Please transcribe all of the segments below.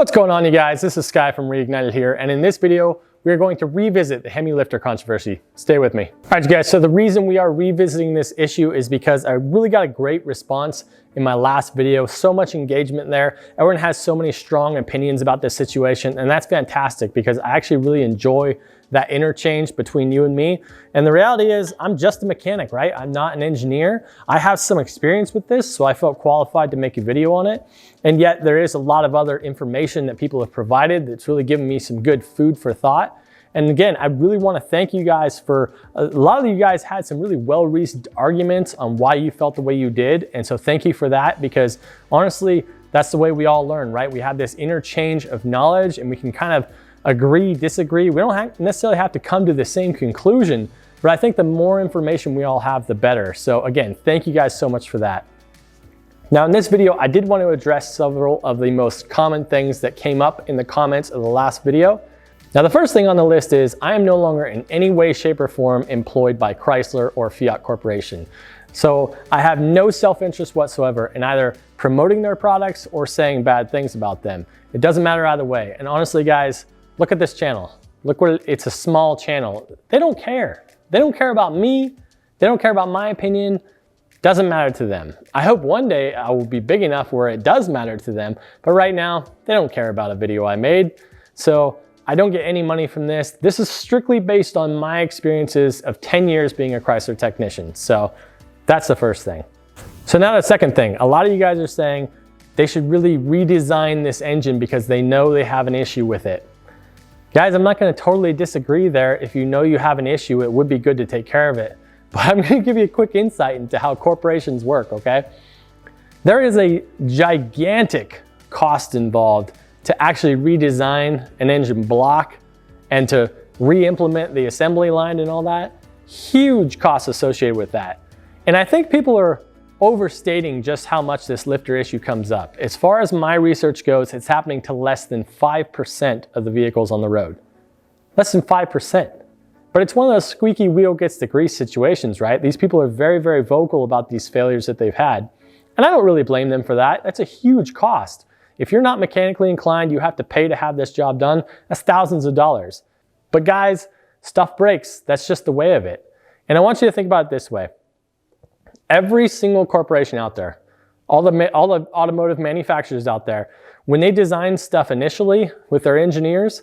What's going on, you guys? This is Sky from Reignited here, and in this video, we are going to revisit the HEMI Lifter controversy. Stay with me. All right, you guys, so the reason we are revisiting this issue is because I really got a great response in my last video. So much engagement there. Everyone has so many strong opinions about this situation, and that's fantastic because I actually really enjoy that interchange between you and me. And the reality is I'm just a mechanic, right? I'm not an engineer. I have some experience with this, so I felt qualified to make a video on it. And yet there is a lot of other information that people have provided that's really given me some good food for thought. And again, I really want to thank you guys for, a lot of you guys had some really well-reasoned arguments on why you felt the way you did. And so thank you for that, because honestly, that's the way we all learn, right? We have this interchange of knowledge and we can kind of agree, disagree. We don't necessarily have to come to the same conclusion, but I think the more information we all have, the better. So again, thank you guys so much for that. Now in this video, I did want to address several of the most common things that came up in the comments of the last video. Now the first thing on the list is I am no longer in any way, shape, or form employed by Chrysler or Fiat Corporation. So I have no self-interest whatsoever in either promoting their products or saying bad things about them. It doesn't matter either way. And honestly, guys, look at this channel. Look what it's a small channel. They don't care. They don't care about me. They don't care about my opinion. Doesn't matter to them. I hope one day I will be big enough where it does matter to them, but right now they don't care about a video I made. So I don't get any money from this. This is strictly based on my experiences of 10 years being a Chrysler technician. So that's the first thing. So now the second thing, a lot of you guys are saying they should really redesign this engine because they know they have an issue with it. Guys, I'm not going to totally disagree there. If you know you have an issue, it would be good to take care of it. But I'm going to give you a quick insight into how corporations work, okay? There is a gigantic cost involved to actually redesign an engine block and to re-implement the assembly line and all that. Huge costs associated with that. And I think people are overstating just how much this lifter issue comes up. As far as my research goes, it's happening to less than 5% of the vehicles on the road. Less than 5%. But it's one of those squeaky wheel gets the grease situations, right? These people are very, very vocal about these failures that they've had. And I don't really blame them for that. That's a huge cost. If you're not mechanically inclined, you have to pay to have this job done. That's thousands of dollars. But guys, stuff breaks. That's just the way of it. And I want you to think about it this way. Every single corporation out there, all the automotive manufacturers out there, when they design stuff initially with their engineers,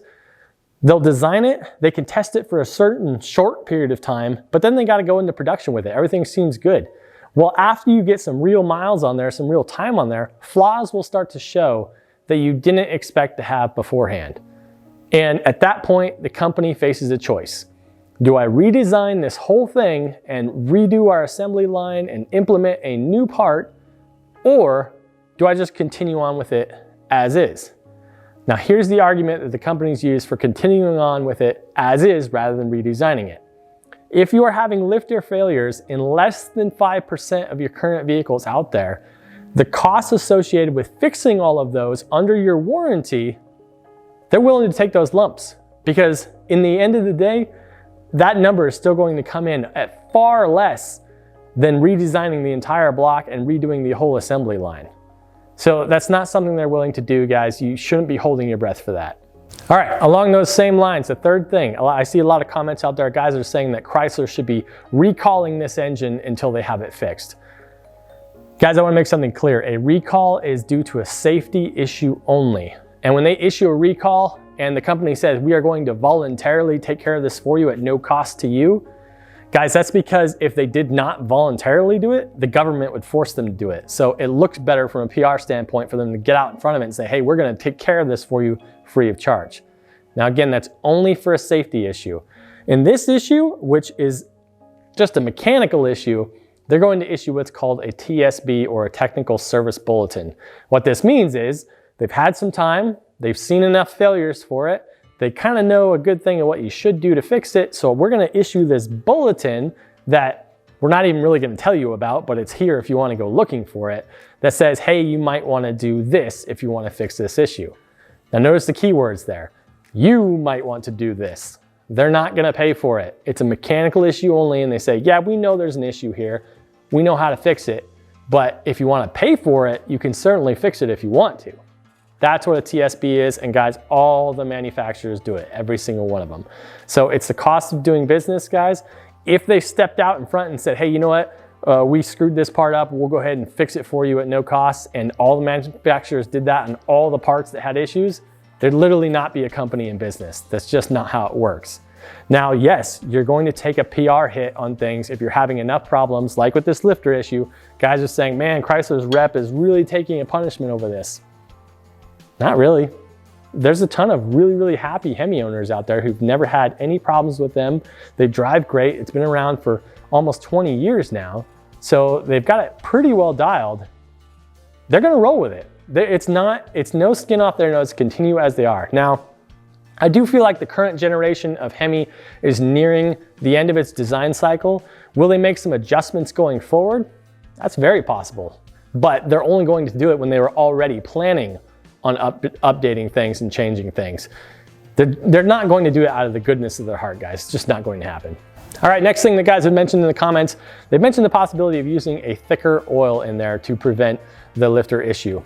they'll design it, they can test it for a certain short period of time, but then they got to go into production with it. Everything seems good. Well, after you get some real miles on there, some real time on there, flaws will start to show that you didn't expect to have beforehand. And at that point, the company faces a choice. Do I redesign this whole thing and redo our assembly line and implement a new part, or do I just continue on with it as is? Now, here's the argument that the companies use for continuing on with it as is rather than redesigning it. If you are having lifter failures in less than 5% of your current vehicles out there, the costs associated with fixing all of those under your warranty, they're willing to take those lumps, because in the end of the day, that number is still going to come in at far less than redesigning the entire block and redoing the whole assembly line. So that's not something they're willing to do, guys. You shouldn't be holding your breath for that. All right, along those same lines, the third thing, I see a lot of comments out there, guys are saying that Chrysler should be recalling this engine until they have it fixed. Guys, I want to make something clear. A recall is due to a safety issue only. And when they issue a recall and the company says, we are going to voluntarily take care of this for you at no cost to you, guys, that's because if they did not voluntarily do it, the government would force them to do it. So it looks better from a PR standpoint for them to get out in front of it and say, hey, we're going to take care of this for you free of charge. Now, again, that's only for a safety issue. In this issue, which is just a mechanical issue, they're going to issue what's called a TSB, or a technical service bulletin. What this means is they've had some time, they've seen enough failures for it, they kind of know a good thing of what you should do to fix it, so we're going to issue this bulletin that we're not even really going to tell you about, but it's here if you want to go looking for it, that says, hey, you might want to do this if you want to fix this issue. Now notice the keywords there. You might want to do this. They're not going to pay for it. It's a mechanical issue only, and they say, yeah, we know there's an issue here. We know how to fix it, but if you want to pay for it, you can certainly fix it if you want to. That's what a TSB is, and guys, all the manufacturers do it, every single one of them. So it's the cost of doing business, guys. If they stepped out in front and said, hey, you know what? We screwed this part up, we'll go ahead and fix it for you at no cost, and all the manufacturers did that on all the parts that had issues, there'd literally not be a company in business. That's just not how it works. Now, yes, you're going to take a PR hit on things if you're having enough problems, like with this lifter issue. Guys are saying, man, Chrysler's rep is really taking a punishment over this. Not really. There's a ton of really, really happy HEMI owners out there who've never had any problems with them. They drive great. It's been around for almost 20 years now. So they've got it pretty well dialed. They're gonna roll with it. It's no skin off their nose, continue as they are. Now, I do feel like the current generation of HEMI is nearing the end of its design cycle. Will they make some adjustments going forward? That's very possible, but they're only going to do it when they were already planning on updating things and changing things. They're not going to do it out of the goodness of their heart, guys. It's just not going to happen. All right, next thing the guys have mentioned in the comments, they've mentioned the possibility of using a thicker oil in there to prevent the lifter issue.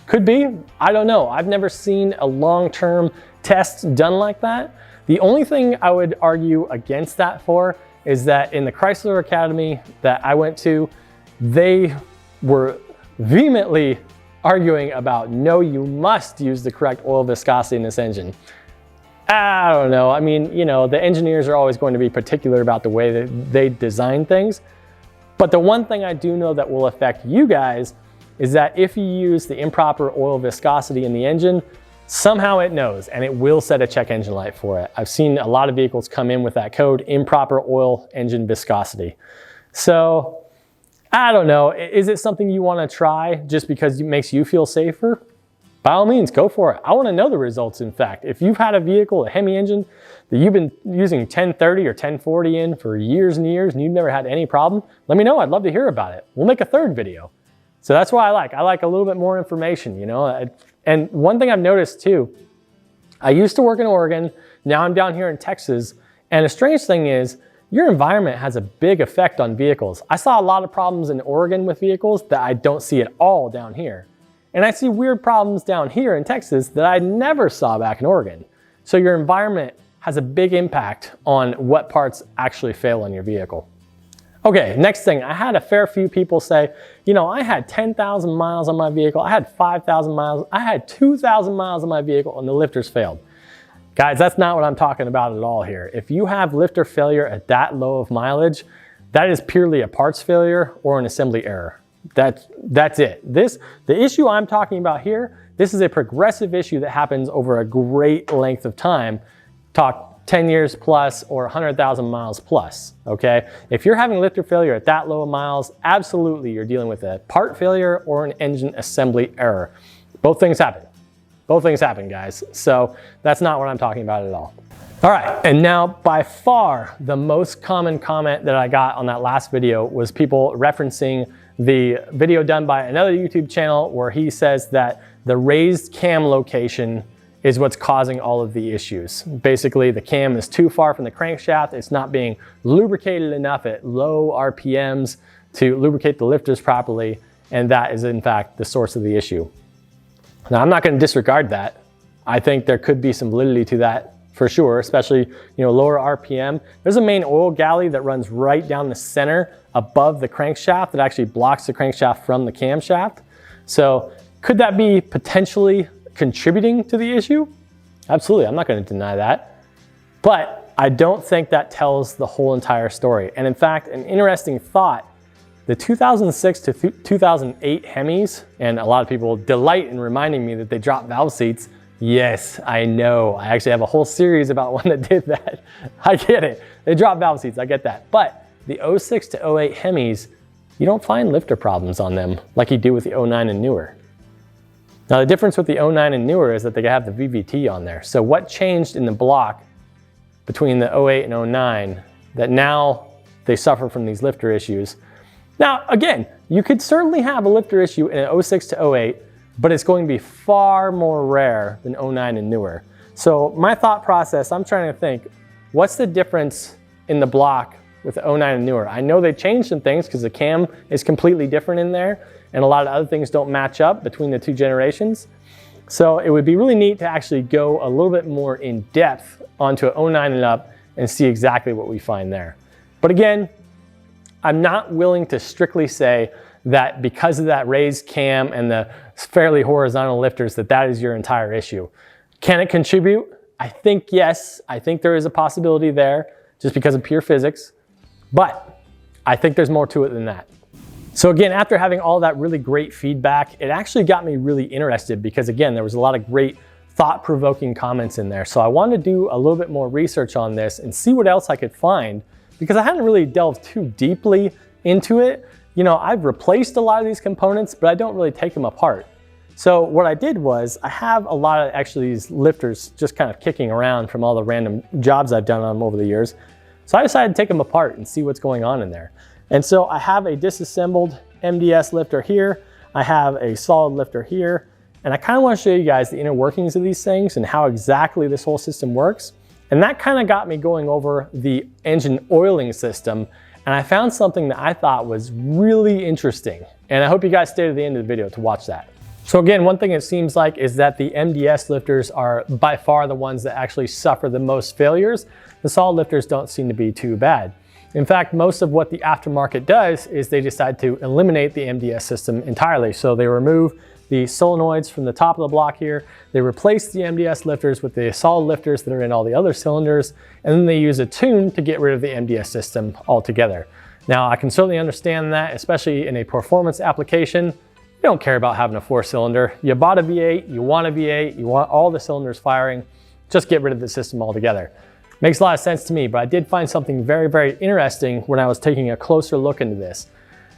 Could be, I don't know. I've never seen a long-term test done like that. The only thing I would argue against that for is that in the Chrysler Academy that I went to, they were vehemently arguing about, no, you must use the correct oil viscosity in this engine. I don't know. I mean, you know, the engineers are always going to be particular about the way that they design things. But the one thing I do know that will affect you guys is that if you use the improper oil viscosity in the engine, somehow it knows and it will set a check engine light for it. I've seen a lot of vehicles come in with that code, improper oil engine viscosity. So I don't know. Is it something you want to try just because it makes you feel safer? By all means, go for it. I want to know the results, in fact. If you've had a vehicle, a HEMI engine, that you've been using 1030 or 1040 in for years and years and you've never had any problem, let me know. I'd love to hear about it. We'll make a third video. So that's what I like a little bit more information, you know? And one thing I've noticed too, I used to work in Oregon, now I'm down here in Texas, and a strange thing is, your environment has a big effect on vehicles. I saw a lot of problems in Oregon with vehicles that I don't see at all down here. And I see weird problems down here in Texas that I never saw back in Oregon. So your environment has a big impact on what parts actually fail on your vehicle. Okay, next thing, I had a fair few people say, you know, I had 10,000 miles on my vehicle, I had 5,000 miles, I had 2,000 miles on my vehicle and the lifters failed. Guys, that's not what I'm talking about at all here. If you have lifter failure at that low of mileage, that is purely a parts failure or an assembly error. That's it. The issue I'm talking about here, this is a progressive issue that happens over a great length of time. Talk 10 years plus or 100,000 miles plus, okay? If you're having lifter failure at that low of miles, absolutely you're dealing with a part failure or an engine assembly error. Both things happen. Both things happen, guys. So that's not what I'm talking about at all. All right, and now by far the most common comment that I got on that last video was people referencing the video done by another YouTube channel where he says that the raised cam location is what's causing all of the issues. Basically, the cam is too far from the crankshaft. It's not being lubricated enough at low RPMs to lubricate the lifters properly, and that is in fact the source of the issue. Now, I'm not gonna disregard that. I think there could be some validity to that for sure, especially, you know, lower RPM. There's a main oil galley that runs right down the center above the crankshaft that actually blocks the crankshaft from the camshaft. So could that be potentially contributing to the issue? Absolutely, I'm not going to deny that. But I don't think that tells the whole entire story. And in fact, an interesting thought, the 2006 to 2008 HEMIs, and a lot of people delight in reminding me that they drop valve seats. Yes, I know. I actually have a whole series about one that did that. I get it. They drop valve seats, I get that. But the 06 to 08 HEMIs, you don't find lifter problems on them like you do with the 09 and newer. Now the difference with the 09 and newer is that they have the VVT on there. So what changed in the block between the 08 and 09 that now they suffer from these lifter issues? Now again, you could certainly have a lifter issue in an 06 to 08, but it's going to be far more rare than 09 and newer. So my thought process, I'm trying to think, what's the difference in the block with the 09 and newer? I know they changed some things because the cam is completely different in there and a lot of other things don't match up between the two generations. So it would be really neat to actually go a little bit more in depth onto an 09 and up and see exactly what we find there. But again, I'm not willing to strictly say that because of that raised cam and the fairly horizontal lifters that is your entire issue. Can it contribute? I think yes. I think there is a possibility there just because of pure physics, but I think there's more to it than that. So again, after having all that really great feedback, it actually got me really interested because again, there was a lot of great thought-provoking comments in there. So I wanted to do a little bit more research on this and see what else I could find because I hadn't really delved too deeply into it. You know, I've replaced a lot of these components, but I don't really take them apart. So what I did was I have a lot of actually these lifters just kind of kicking around from all the random jobs I've done on them over the years. So I decided to take them apart and see what's going on in there. And so I have a disassembled MDS lifter here. I have a solid lifter here. And I kind of want to show you guys the inner workings of these things and how exactly this whole system works. And that kind of got me going over the engine oiling system. And I found something that I thought was really interesting. And I hope you guys stay to the end of the video to watch that. So again, one thing it seems like is that the MDS lifters are by far the ones that actually suffer the most failures. The solid lifters don't seem to be too bad. In fact, most of what the aftermarket does is they decide to eliminate the MDS system entirely. So they remove the solenoids from the top of the block here. They replace the MDS lifters with the solid lifters that are in all the other cylinders. And then they use a tune to get rid of the MDS system altogether. Now, I can certainly understand that, especially in a performance application. You don't care about having a 4-cylinder. You bought a V8, you want a V8, you want all the cylinders firing. Just get rid of the system altogether. Makes a lot of sense to me, but I did find something very, very interesting when I was taking a closer look into this.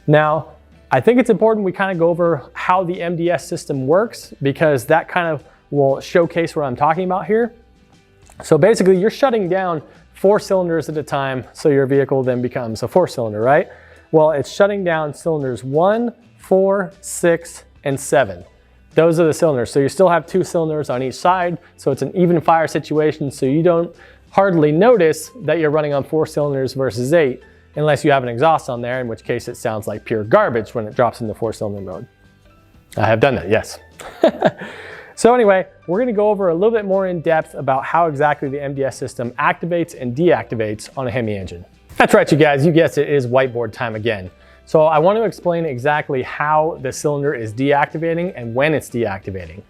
Now, I think it's important we kind of go over how the MDS system works because that kind of will showcase what I'm talking about here. So basically, you're shutting down 4 cylinders at a time, so your vehicle then becomes a 4-cylinder, right? Well, it's shutting down cylinders 1, 4, 6, and 7. Those are the cylinders. So you still have 2 cylinders on each side, so it's an even fire situation, so you don't hardly notice that you're running on 4 cylinders versus 8, unless you have an exhaust on there, in which case it sounds like pure garbage when it drops into 4-cylinder mode. I have done that, yes. So anyway, we're gonna go over a little bit more in depth about how exactly the MDS system activates and deactivates on a HEMI engine. That's right, you guys, you guessed it, it is whiteboard time again. So I want to explain exactly how the cylinder is deactivating and when it's deactivating.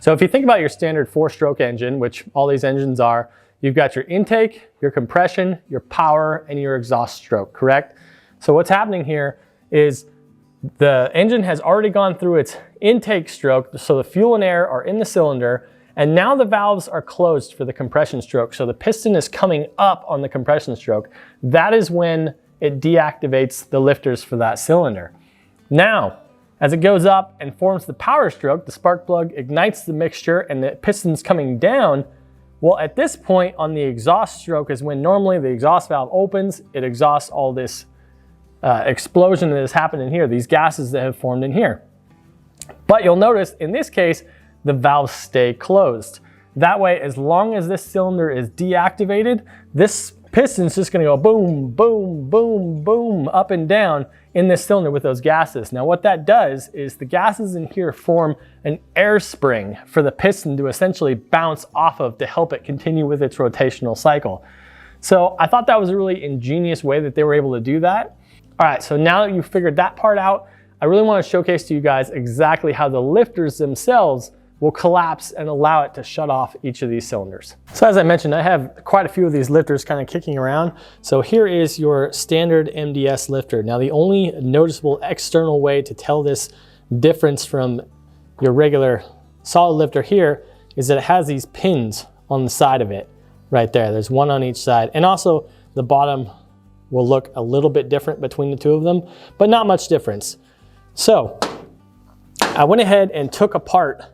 So if you think about your standard 4-stroke engine, which all these engines are, you've got your intake, your compression, your power, and your exhaust stroke, correct? So what's happening here is the engine has already gone through its intake stroke, so the fuel and air are in the cylinder, and now the valves are closed for the compression stroke. So the piston is coming up on the compression stroke. That is when it deactivates the lifters for that cylinder. Now, as it goes up and forms the power stroke, the spark plug ignites the mixture and the piston's coming down. Well, at this point on the exhaust stroke is when normally the exhaust valve opens, it exhausts all this explosion that has happened in here, these gases that have formed in here. But you'll notice in this case, the valves stay closed. That way, as long as this cylinder is deactivated, this piston's just gonna go boom, boom, boom, boom, up and down in this cylinder with those gases. Now what that does is the gases in here form an air spring for the piston to essentially bounce off of to help it continue with its rotational cycle. So I thought that was a really ingenious way that they were able to do that. All right, so now that you've figured that part out, I really want to showcase to you guys exactly how the lifters themselves will collapse and allow it to shut off each of these cylinders. So as I mentioned, I have quite a few of these lifters kind of kicking around. So here is your standard MDS lifter. Now the only noticeable external way to tell this difference from your regular solid lifter here is that it has these pins on the side of it right there. There's one on each side. And also the bottom will look a little bit different between the two of them, but not much difference. So I went ahead and took apart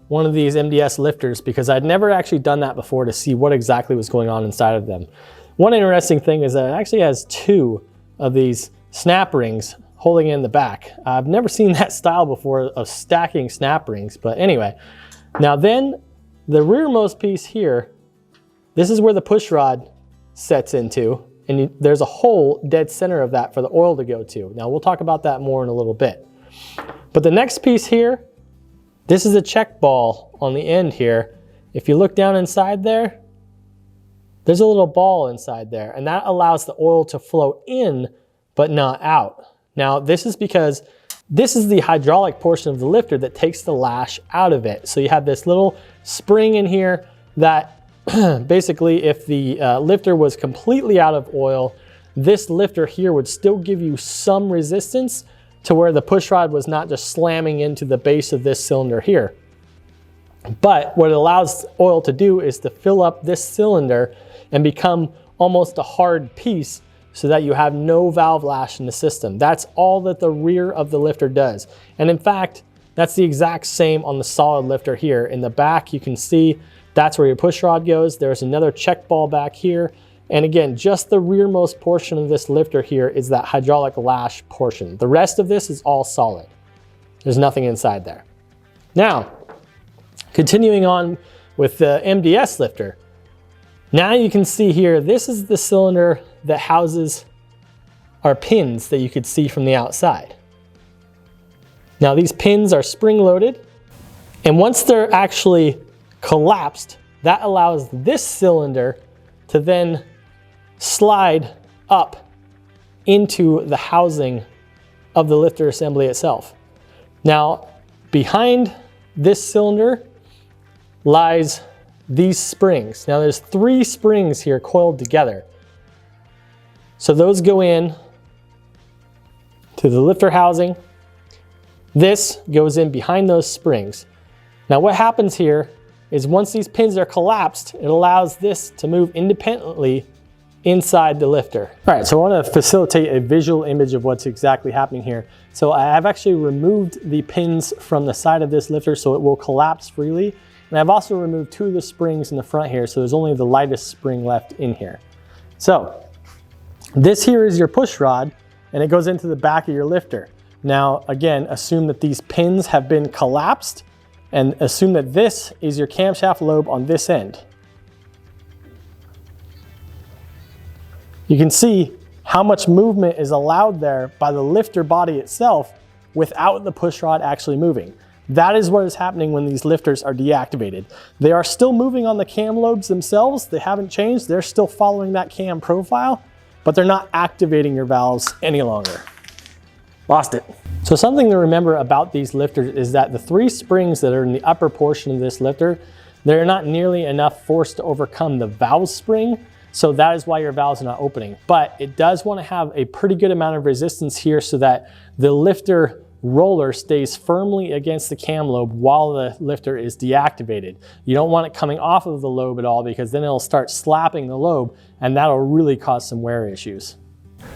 one of these MDS lifters because I'd never actually done that before to see what exactly was going on inside of them. One interesting thing is that it actually has 2 of these snap rings holding in the back. I've never seen that style before of stacking snap rings, but anyway. Now then, the rearmost piece here, this is where the push rod sets into, and there's a hole dead center of that for the oil to go to. Now we'll talk about that more in a little bit. But the next piece here, This is a check ball on the end here. If you look down inside there, there's a little ball inside there, and that allows the oil to flow in, but not out. Now, this is because this is the hydraulic portion of the lifter that takes the lash out of it. So you have this little spring in here that basically if the lifter was completely out of oil, this lifter here would still give you some resistance to where the push rod was not just slamming into the base of this cylinder here. But what it allows oil to do is to fill up this cylinder and become almost a hard piece so that you have no valve lash in the system. That's all that the rear of the lifter does. And in fact, that's the exact same on the solid lifter here. In the back, you can see that's where your push rod goes. There's another check ball back here. And again, just the rearmost portion of this lifter here is that hydraulic lash portion. The rest of this is all solid. There's nothing inside there. Now, continuing on with the MDS lifter. Now you can see here, this is the cylinder that houses our pins that you could see from the outside. Now these pins are spring loaded, and once they're actually collapsed, that allows this cylinder to then slide up into the housing of the lifter assembly itself. Now, behind this cylinder lies these springs. Now there's 3 springs here coiled together. So those go in to the lifter housing. This goes in behind those springs. Now what happens here is once these pins are collapsed, it allows this to move independently inside the lifter. All right, so I want to facilitate a visual image of what's exactly happening here. So I've actually removed the pins from the side of this lifter so it will collapse freely. And I've also removed 2 of the springs in the front here, so there's only the lightest spring left in here. So this here is your push rod, and it goes into the back of your lifter. Now, again, assume that these pins have been collapsed, and assume that this is your camshaft lobe on this end. You can see how much movement is allowed there by the lifter body itself without the push rod actually moving. That is what is happening when these lifters are deactivated. They are still moving on the cam lobes themselves. They haven't changed. They're still following that cam profile, but they're not activating your valves any longer. Lost it. So something to remember about these lifters is that the 3 springs that are in the upper portion of this lifter, they're not nearly enough force to overcome the valve spring. So that is why your valves are not opening. But it does want to have a pretty good amount of resistance here so that the lifter roller stays firmly against the cam lobe while the lifter is deactivated. You don't want it coming off of the lobe at all, because then it'll start slapping the lobe, and that'll really cause some wear issues.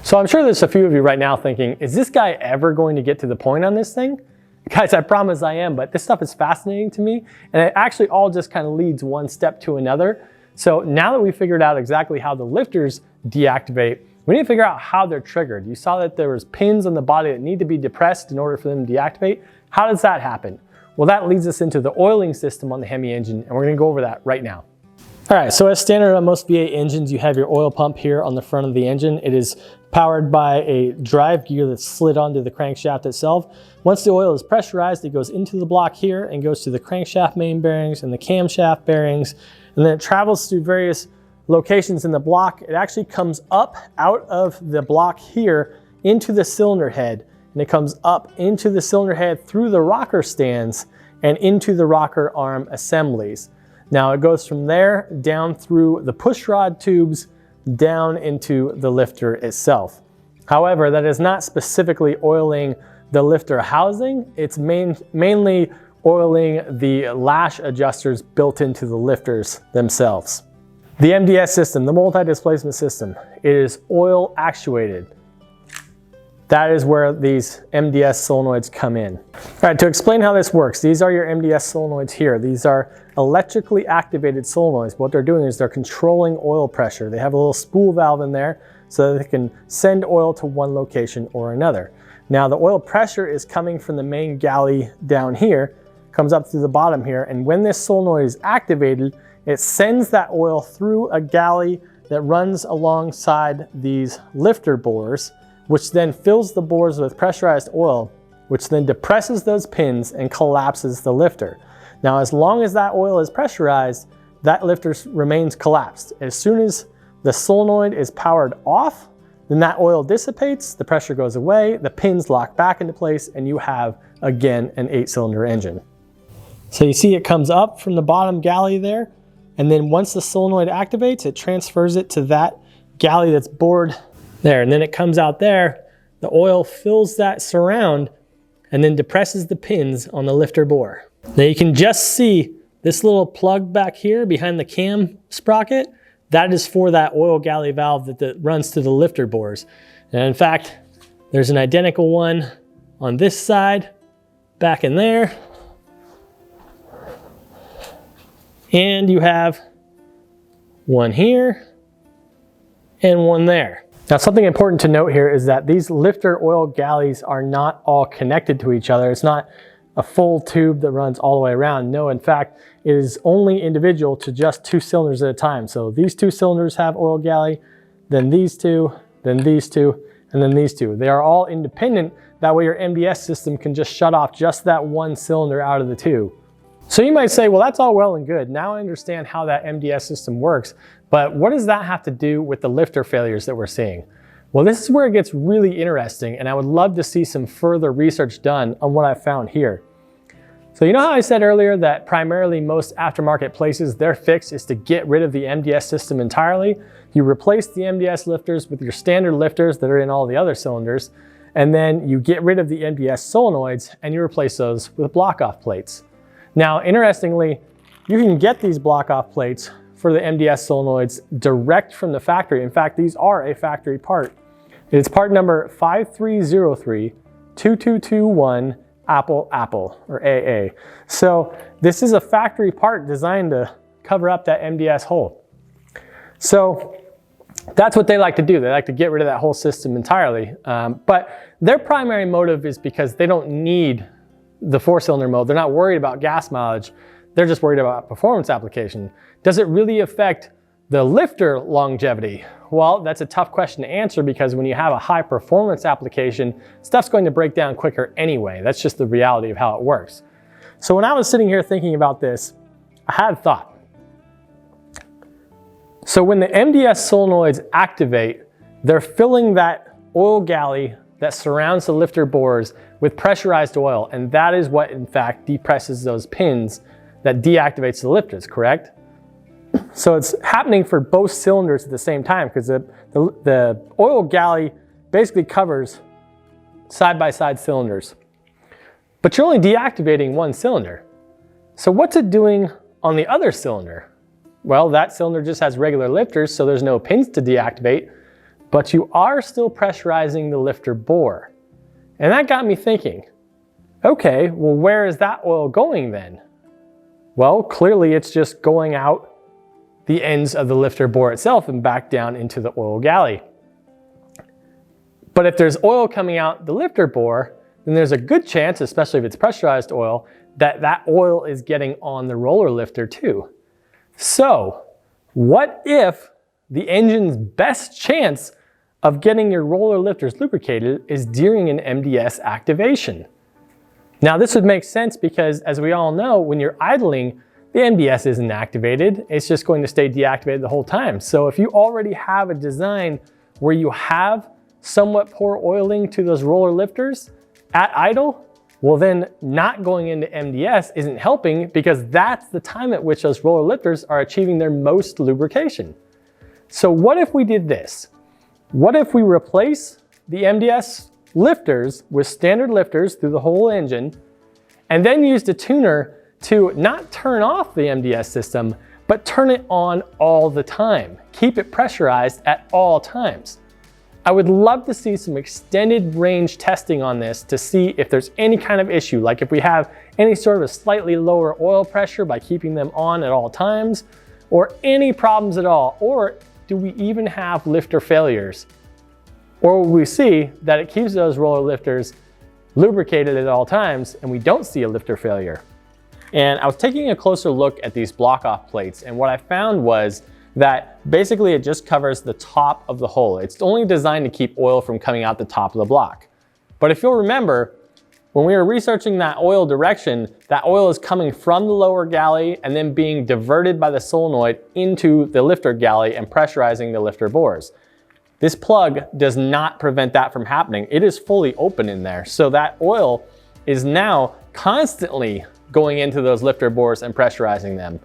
So I'm sure there's a few of you right now thinking, is this guy ever going to get to the point on this thing? Guys, I promise I am, but this stuff is fascinating to me, and it actually all just kind of leads one step to another. So now that we figured out exactly how the lifters deactivate, we need to figure out how they're triggered. You saw that there was pins on the body that need to be depressed in order for them to deactivate. How does that happen? Well, that leads us into the oiling system on the HEMI engine, and we're gonna go over that right now. All right, so as standard on most V8 engines, you have your oil pump here on the front of the engine. It is powered by a drive gear that's slid onto the crankshaft itself. Once the oil is pressurized, it goes into the block here and goes to the crankshaft main bearings and the camshaft bearings, and then it travels through various locations in the block. It actually comes up out of the block here into the cylinder head, and it comes up into the cylinder head through the rocker stands and into the rocker arm assemblies. Now it goes from there down through the push rod tubes down into the lifter itself. However, that is not specifically oiling the lifter housing. It's mainly oiling the lash adjusters built into the lifters themselves. The MDS system, the multi-displacement system, it is oil actuated. That is where these MDS solenoids come in. All right, to explain how this works, these are your MDS solenoids here. These are electrically activated solenoids. What they're doing is they're controlling oil pressure. They have a little spool valve in there so that they can send oil to one location or another. Now the oil pressure is coming from the main galley down here, comes up through the bottom here, and when this solenoid is activated, it sends that oil through a galley that runs alongside these lifter bores, which then fills the bores with pressurized oil which then depresses those pins and collapses the lifter. Now, as long as that oil is pressurized, that lifter remains collapsed. As soon as the solenoid is powered off, then that oil dissipates, the pressure goes away, the pins lock back into place, and you have, again, an 8-cylinder engine. So you see it comes up from the bottom galley there, and then once the solenoid activates, it transfers it to that galley that's bored there, and then it comes out there, the oil fills that surround, and then depresses the pins on the lifter bore. Now you can just see this little plug back here behind the cam sprocket. That is for that oil galley valve that runs to the lifter bores. And in fact, there's an identical one on this side, back in there. And you have one here and one there. Now, something important to note here is that these lifter oil galleys are not all connected to each other. It's not a full tube that runs all the way around. No, in fact, it is only individual to just 2 cylinders at a time. So these 2 cylinders have oil galley, then these 2, then these 2, and then these 2. They are all independent. That way your MDS system can just shut off just that 1 cylinder out of the 2. So you might say, well, that's all well and good. Now I understand how that MDS system works, but what does that have to do with the lifter failures that we're seeing? Well, this is where it gets really interesting, and I would love to see some further research done on what I found here. So you know how I said earlier that primarily most aftermarket places, their fix is to get rid of the MDS system entirely? You replace the MDS lifters with your standard lifters that are in all the other cylinders, and then you get rid of the MDS solenoids and you replace those with block-off plates. Now, interestingly, you can get these block-off plates for the MDS solenoids direct from the factory. In fact, these are a factory part. It's part number 5303-2221 Apple or AA. So this is a factory part designed to cover up that MDS hole. So that's what they like to do. They like to get rid of that whole system entirely. But their primary motive is because they don't need the 4-cylinder mode. They're not worried about gas mileage. They're just worried about performance application. Does it really affect the lifter longevity? Well, that's a tough question to answer because when you have a high performance application, stuff's going to break down quicker anyway. That's just the reality of how it works. So when I was sitting here thinking about this, I had a thought. So when the MDS solenoids activate, they're filling that oil galley that surrounds the lifter bores with pressurized oil, and that is what in fact depresses those pins that deactivates the lifters, correct? So it's happening for both cylinders at the same time because the oil galley basically covers side-by-side cylinders. But you're only deactivating 1 cylinder. So what's it doing on the other cylinder? Well, that cylinder just has regular lifters, so there's no pins to deactivate, but you are still pressurizing the lifter bore. And that got me thinking, okay, well, where is that oil going then? Well, clearly it's just going out the ends of the lifter bore itself and back down into the oil galley. But if there's oil coming out the lifter bore, then there's a good chance, especially if it's pressurized oil, that that oil is getting on the roller lifter too. So what if the engine's best chance of getting your roller lifters lubricated is during an MDS activation? Now this would make sense because, as we all know, when you're idling, the MDS isn't activated. It's just going to stay deactivated the whole time. So if you already have a design where you have somewhat poor oiling to those roller lifters at idle, well then not going into MDS isn't helping because that's the time at which those roller lifters are achieving their most lubrication. So what if we did this? What if we replace the MDS lifters with standard lifters through the whole engine and then used a tuner to not turn off the MDS system, but turn it on all the time. Keep it pressurized at all times. I would love to see some extended range testing on this to see if there's any kind of issue, like if we have any sort of a slightly lower oil pressure by keeping them on at all times, or any problems at all, or do we even have lifter failures? Or will we see that it keeps those roller lifters lubricated at all times and we don't see a lifter failure? And I was taking a closer look at these block-off plates, and what I found was that basically it just covers the top of the hole. It's only designed to keep oil from coming out the top of the block. But if you'll remember, When we were researching that oil direction, that oil is coming from the lower galley and then being diverted by the solenoid into the lifter galley and pressurizing the lifter bores. This plug does not prevent that from happening. It is fully open in there. So that oil is now constantly going into those lifter bores and pressurizing them.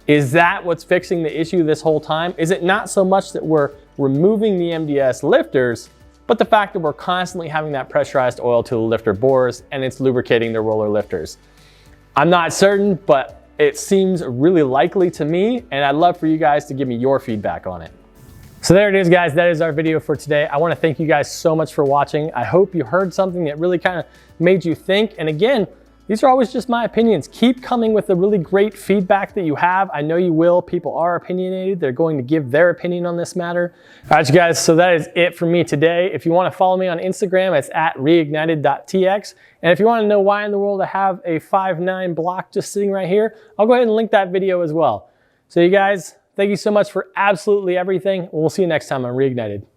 Is that what's fixing the issue this whole time? Is it not so much that we're removing the MDS lifters, but the fact that we're constantly having that pressurized oil to the lifter bores and it's lubricating the roller lifters? I'm not certain, but it seems really likely to me, and I'd love for you guys to give me your feedback on it. So there it is, guys. That is our video for today. I want to thank you guys so much for watching. I hope you heard something that really kind of made you think. And again, these are always just my opinions. Keep coming with the really great feedback that you have. I know you will. People are opinionated. They're going to give their opinion on this matter. All right, you guys, so that is it for me today. If you want to follow me on Instagram, it's at reignited.tx. And if you want to know why in the world I have a 5.9 block just sitting right here, I'll go ahead and link that video as well. So you guys, thank you so much for absolutely everything. We'll see you next time on Reignited.